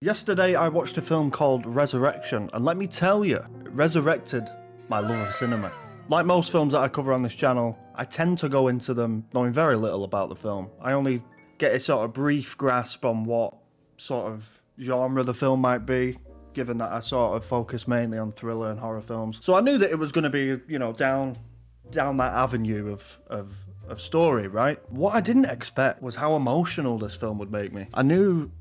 Yesterday I watched a film called Resurrection, and let me tell you, it resurrected my love of cinema. Like most films that I cover on this channel, I tend to go into them knowing very little about the film. I only get a sort of brief grasp on what sort of genre the film might be, given that I sort of focus mainly on thriller and horror films. So I knew that it was going to be, down that avenue of story, right? What I didn't expect was how emotional this film would make me. I knew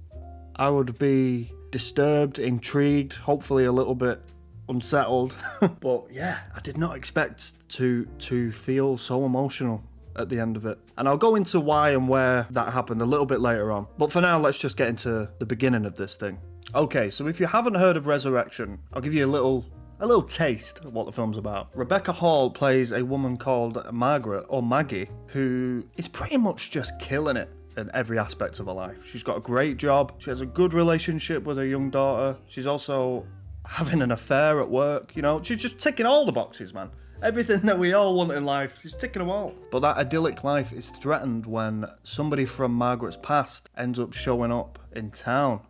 I would be disturbed, intrigued, hopefully a little bit unsettled. But yeah, I did not expect to feel so emotional at the end of it. And I'll go into why and where that happened a little bit later on. But for now, let's just get into the beginning of this thing. Okay, so if you haven't heard of Resurrection, I'll give you a little taste of what the film's about. Rebecca Hall plays a woman called Margaret, or Maggie, who is pretty much just killing it in every aspect of her life. She's got a great job. She has a good relationship with her young daughter. She's also having an affair at work. She's just ticking all the boxes, man. Everything that we all want in life, she's ticking them all. But that idyllic life is threatened when somebody from Margaret's past ends up showing up in town.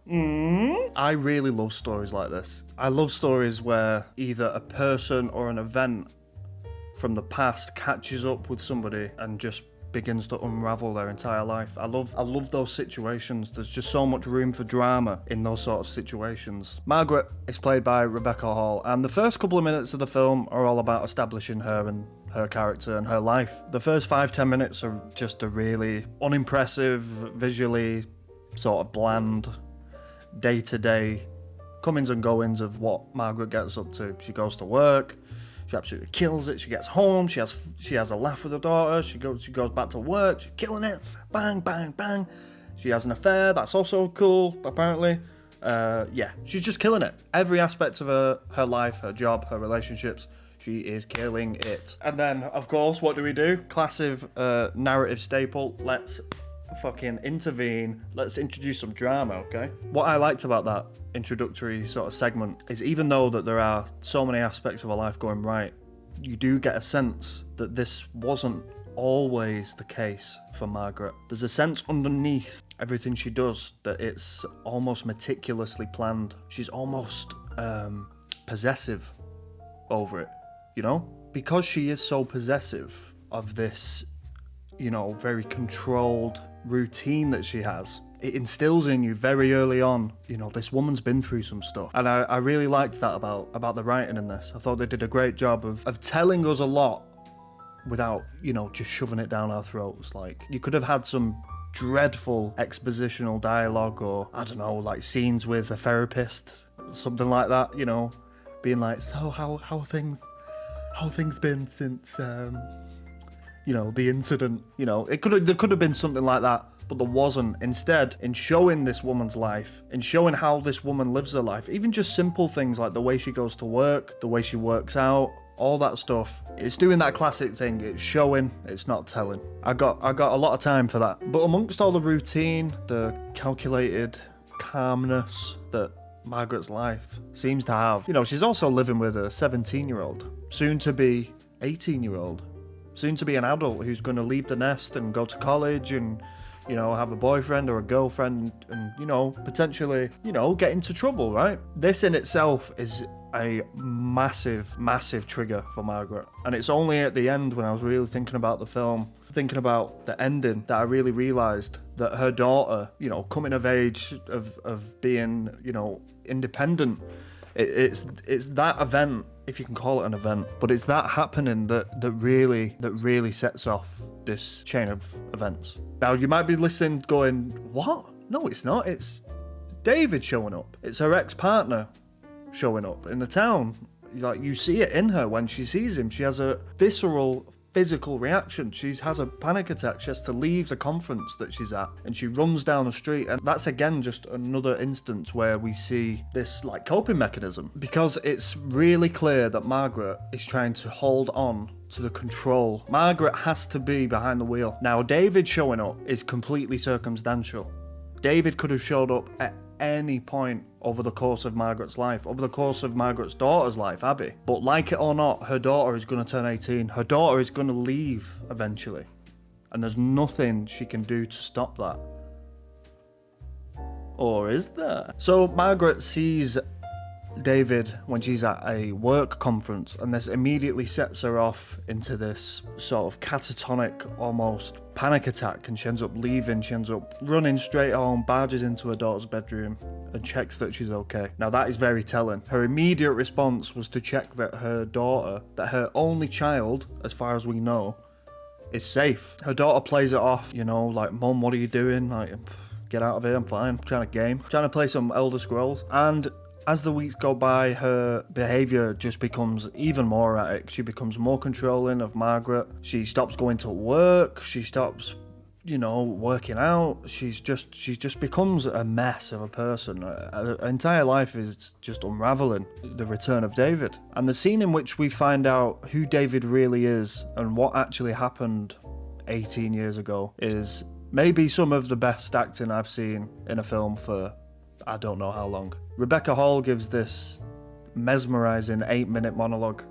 I really love stories like this. I love stories where either a person or an event from the past catches up with somebody and just begins to unravel their entire life. I love those situations. There's just so much room for drama in those sort of situations. Margaret is played by Rebecca Hall, and the first couple of minutes of the film are all about establishing her and her character and her life. The first 5-10 minutes are just a really unimpressive, visually sort of bland, day-to-day comings and goings of what Margaret gets up to. She goes to work. She absolutely kills it. She gets home. She has a laugh with her daughter. She goes back to work. She's killing it. Bang, bang, bang. She has an affair. That's also cool, apparently. She's just killing it. Every aspect of her life, her job, her relationships, she is killing it. And then, of course, what do? Classic narrative staple. Let's fucking intervene. Let's introduce some drama, okay? What I liked about that introductory sort of segment is even though that there are so many aspects of her life going right, you do get a sense that this wasn't always the case for Margaret. There's a sense underneath everything she does that it's almost meticulously planned. She's almost possessive over it, Because she is so possessive of this, very controlled routine that she has, it instills in you very early on, this woman's been through some stuff. And I really liked that about the writing in this. I thought they did a great job of telling us a lot without, just shoving it down our throats. Like, you could have had some dreadful expositional dialogue or, I don't know, like scenes with a therapist, something like that, being like, so how things been since the incident, there could have been something like that, but there wasn't. Instead, in showing this woman's life, in showing how this woman lives her life, even just simple things like the way she goes to work, the way she works out, all that stuff, it's doing that classic thing. It's showing, it's not telling. I got a lot of time for that. But amongst all the routine, the calculated calmness that Margaret's life seems to have, she's also living with a 17-year-old, soon to be 18-year-old. Soon to be an adult who's going to leave the nest and go to college and, have a boyfriend or a girlfriend and, potentially, get into trouble, right? This in itself is a massive, massive trigger for Margaret. And it's only at the end when I was really thinking about the film, thinking about the ending, that I really realised that her daughter, coming of age, of being, independent, it's that event, if you can call it an event, but it's that happening that really sets off this chain of events. Now, you might be listening going, what? No, it's not. It's David showing up. It's her ex-partner showing up in the town. Like, you see it in her when she sees him. She has a visceral physical reaction. She has a panic attack. She has to leave the conference that she's at and she runs down the street. And that's again just another instance where we see this like coping mechanism, because it's really clear that Margaret is trying to hold on to the control. Margaret has to be behind the wheel. Now, David showing up is completely circumstantial. David could have showed up at any point over the course of Margaret's life, over the course of Margaret's daughter's life, Abby. But like it or not, her daughter is going to turn 18. Her daughter is going to leave eventually. And there's nothing she can do to stop that. Or is there? So Margaret sees David when she's at a work conference, and this immediately sets her off into this sort of catatonic, almost panic attack, and she ends up leaving. She ends up running straight home, barges into her daughter's bedroom and checks that she's okay. Now that is very telling. Her immediate response was to check that her daughter, that her only child, as far as we know, is safe. Her daughter plays it off, you know, like, Mum, what are you doing? Like, get out of here, I'm fine. I'm trying to play some Elder Scrolls. And as the weeks go by, her behaviour just becomes even more erratic. She becomes more controlling of Margaret. She stops going to work. She stops, you know, working out. She just becomes a mess of a person. Her entire life is just unravelling. The return of David. And the scene in which we find out who David really is and what actually happened 18 years ago is maybe some of the best acting I've seen in a film for I don't know how long. Rebecca Hall gives this mesmerising 8-minute monologue,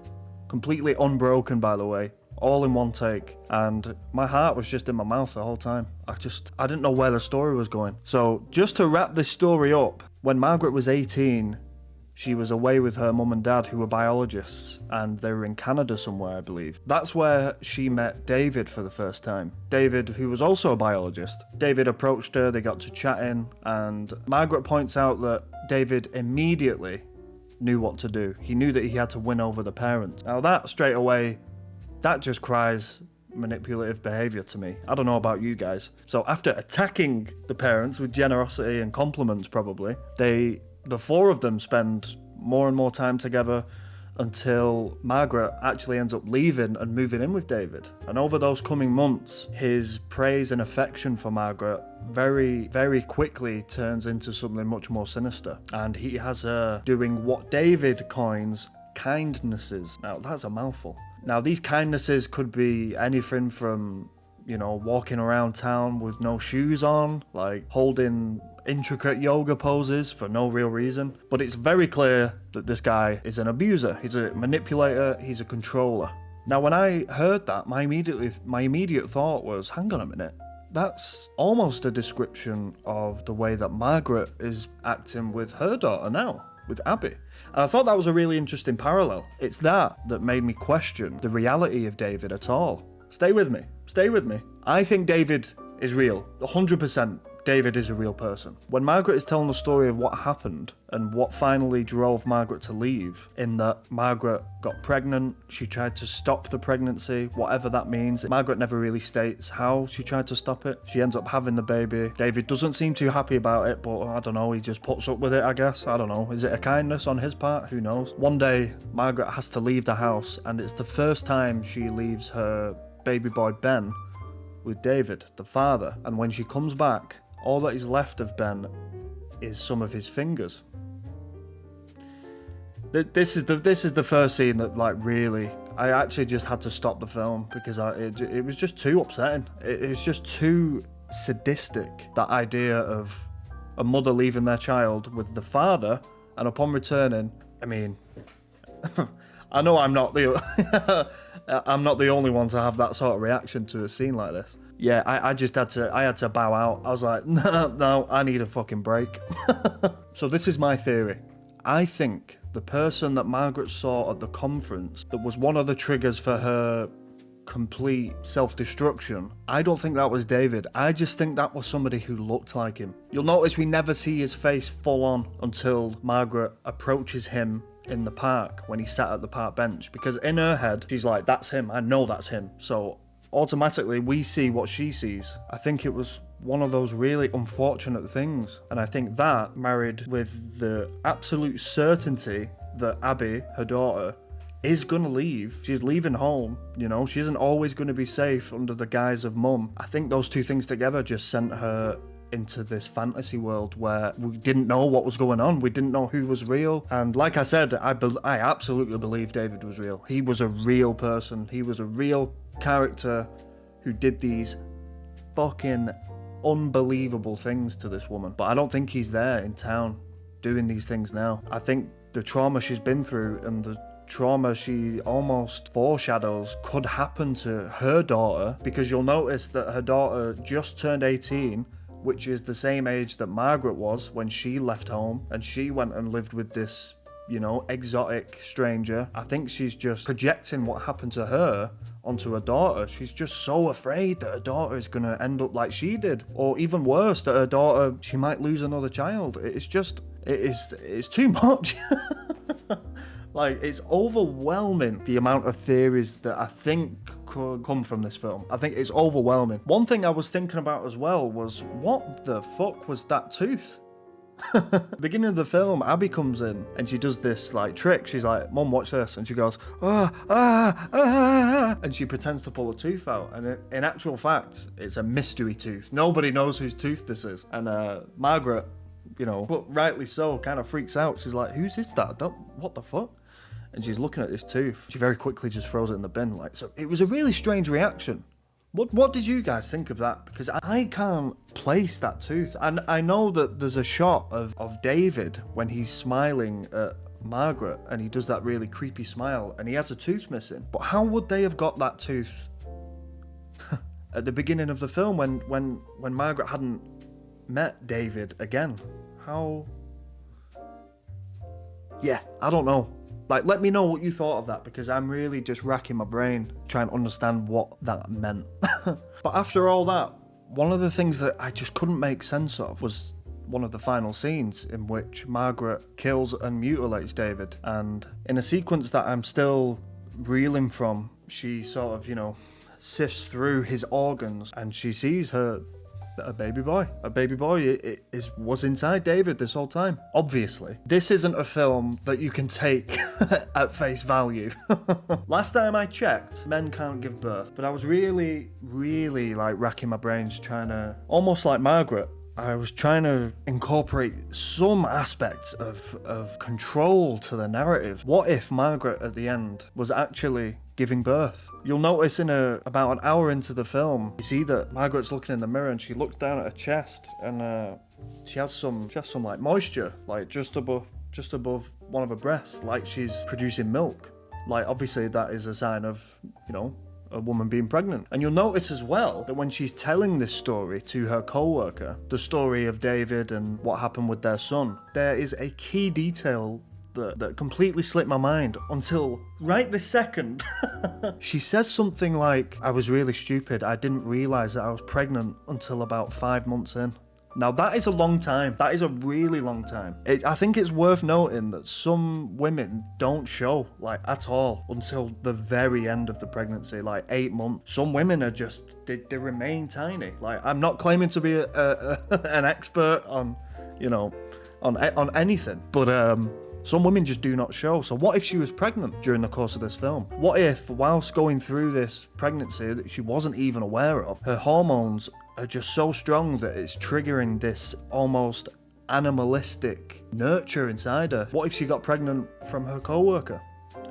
completely unbroken, by the way, all in one take, and my heart was just in my mouth the whole time. I didn't know where the story was going. So just to wrap this story up, when Margaret was 18, she was away with her mum and dad, who were biologists, and they were in Canada somewhere, I believe. That's where she met David for the first time. David, who was also a biologist. David approached her, they got to chatting, and Margaret points out that David immediately knew what to do. He knew that he had to win over the parents. Now that, straight away, that just cries manipulative behaviour to me. I don't know about you guys. So after attacking the parents with generosity and compliments, probably, the four of them spend more and more time together until Margaret actually ends up leaving and moving in with David. And over those coming months, his praise and affection for Margaret very, very quickly turns into something much more sinister. And he has her doing what David coins kindnesses. Now, that's a mouthful. Now, these kindnesses could be anything from, you know, walking around town with no shoes on, like holding intricate yoga poses for no real reason. But it's very clear that this guy is an abuser. He's a manipulator. He's a controller. Now, when I heard that, my immediate thought was, hang on a minute. That's almost a description of the way that Margaret is acting with her daughter now, with Abby. And I thought that was a really interesting parallel. It's that made me question the reality of David at all. Stay with me. I think David is real. 100% David is a real person. When Margaret is telling the story of what happened and what finally drove Margaret to leave, in that Margaret got pregnant, she tried to stop the pregnancy, whatever that means. Margaret never really states how she tried to stop it. She ends up having the baby. David doesn't seem too happy about it, but I don't know, he just puts up with it, I guess. I don't know. Is it a kindness on his part? Who knows? One day, Margaret has to leave the house, and it's the first time she leaves her baby boy Ben with David, the father. And when she comes back, all that is left of Ben is some of his fingers. This is the first scene that, like, really, I actually just had to stop the film because it was just too upsetting. It's just too sadistic, that idea of a mother leaving their child with the father, and upon returning, I mean, I know I'm not the only one to have that sort of reaction to a scene like this. Yeah, I had to bow out. I was like, no, I need a fucking break. So this is my theory. I think the person that Margaret saw at the conference that was one of the triggers for her complete self-destruction, I don't think that was David. I just think that was somebody who looked like him. You'll notice we never see his face full on until Margaret approaches him in the park when he sat at the park bench, because in her head she's like, that's him, I know that's him. So automatically we see what she sees. I think it was one of those really unfortunate things, and I think that, married with the absolute certainty that Abby, her daughter, is gonna leave. She's leaving home, you know, she isn't always gonna be safe under the guise of mum. I think those two things together just sent her into this fantasy world where we didn't know what was going on. We didn't know who was real. And like I said, I absolutely believe David was real. He was a real person. He was a real character who did these fucking unbelievable things to this woman. But I don't think he's there in town doing these things now. I think the trauma she's been through and the trauma she almost foreshadows could happen to her daughter, because you'll notice that her daughter just turned 18 which is the same age that Margaret was when she left home and she went and lived with this, you know, exotic stranger. I think she's just projecting what happened to her onto her daughter. She's just so afraid that her daughter is gonna end up like she did, or even worse, that her daughter, she might lose another child. It's too much. Like, it's overwhelming, the amount of theories that I think could come from this film. I think it's overwhelming. One thing I was thinking about as well was, what the fuck was that tooth? Beginning of the film, Abby comes in and she does this like trick. She's like, "Mum, watch this," and she goes, and she pretends to pull a tooth out, and in actual fact it's a mystery tooth. Nobody knows whose tooth this is. And Margaret, you know, but rightly so, kind of freaks out. She's like, "Whose is that? What the fuck?" And she's looking at this tooth. She very quickly just throws it in the bin. Like, so it was a really strange reaction. What did you guys think of that? Because I can't place that tooth. And I know that there's a shot of David when he's smiling at Margaret and he does that really creepy smile and he has a tooth missing. But how would they have got that tooth at the beginning of the film when Margaret hadn't met David again? How? Yeah, I don't know. Like, let me know what you thought of that, because I'm really just racking my brain trying to understand what that meant. But after all that, one of the things that I just couldn't make sense of was one of the final scenes in which Margaret kills and mutilates David. And in a sequence that I'm still reeling from, she sort of, you know, sifts through his organs and she sees a baby boy. A baby boy was inside David this whole time. Obviously, this isn't a film that you can take at face value. Last time I checked, men can't give birth, but I was really like racking my brains trying to, almost like Margaret, I was trying to incorporate some aspects of control to the narrative. What if Margaret at the end was actually giving birth? You'll notice about an hour into the film, you see that Margaret's looking in the mirror and she looks down at her chest and she has some like moisture, like just above one of her breasts, like she's producing milk. Like, obviously that is a sign of, you know, a woman being pregnant. And you'll notice as well that when she's telling this story to her co-worker, the story of David and what happened with their son, there is a key detail that completely slipped my mind until right this second. She says something like, "I was really stupid. I didn't realise that I was pregnant until about 5 months in." Now that is a long time. That is a really long time. I think it's worth noting that some women don't show, like, at all until the very end of the pregnancy, like 8 months. Some women are just, they remain tiny. Like, I'm not claiming to be an expert on, you know, on anything, but some women just do not show. So what if she was pregnant during the course of this film? What if, whilst going through this pregnancy that she wasn't even aware of, her hormones are just so strong that it's triggering this almost animalistic nurture inside her? What if she got pregnant from her co-worker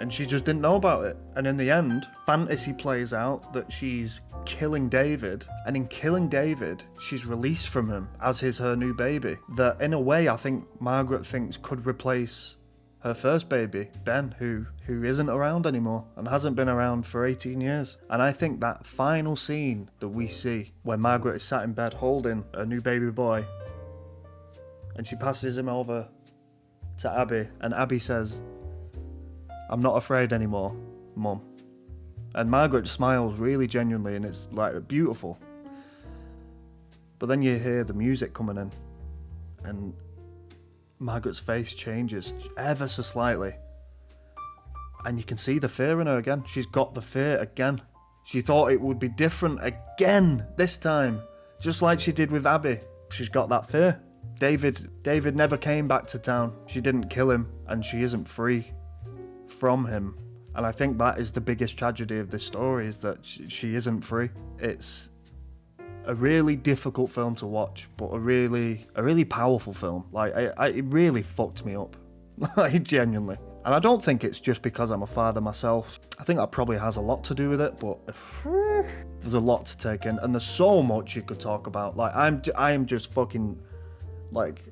and she just didn't know about it? And in the end, fantasy plays out that she's killing David, and in killing David, she's released from him, as is her new baby, that in a way I think Margaret thinks could replace her first baby, Ben, who isn't around anymore and hasn't been around for 18 years. And I think that final scene that we see where Margaret is sat in bed holding a new baby boy and she passes him over to Abby and Abby says, "I'm not afraid anymore, Mum." And Margaret smiles really genuinely and it's like beautiful. But then you hear the music coming in and Margaret's face changes ever so slightly. And you can see the fear in her again. She's got the fear again. She thought it would be different again this time. Just like she did with Abby. She's got that fear. David never came back to town. She didn't kill him and she isn't free from him. And I think that is the biggest tragedy of this story, is that she isn't free. It's a really difficult film to watch, but a really powerful film. Like, it really fucked me up. Like, genuinely. And I don't think it's just because I'm a father myself. I think that probably has a lot to do with it, but there's a lot to take in, and there's so much you could talk about. Like, I am just fucking, like,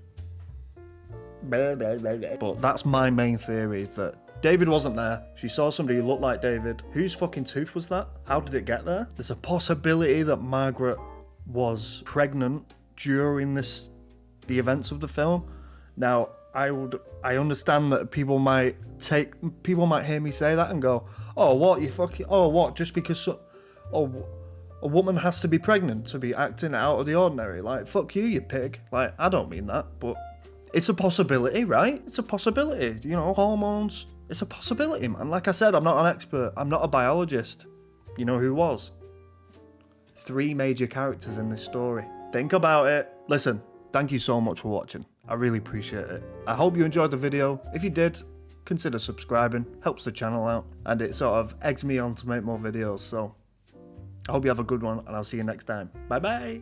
but that's my main theory, is that David wasn't there. She saw somebody who looked like David. Whose fucking tooth was that? How did it get there? There's a possibility that Margaret was pregnant during the events of the film. Now, I understand that people might hear me say that and go, "Oh, what, you fucking, oh, what, just because a woman has to be pregnant to be acting out of the ordinary? Like, fuck you, you pig." Like, I don't mean that, but it's a possibility, right? It's a possibility, you know, hormones. It's a possibility, man. Like I said, I'm not an expert. I'm not a biologist. You know who was? 3 major characters in this story. Think about it. Listen, thank you so much for watching. I really appreciate it. I hope you enjoyed the video. If you did, consider subscribing. Helps the channel out. And it sort of eggs me on to make more videos. So, I hope you have a good one, and I'll see you next time. Bye-bye.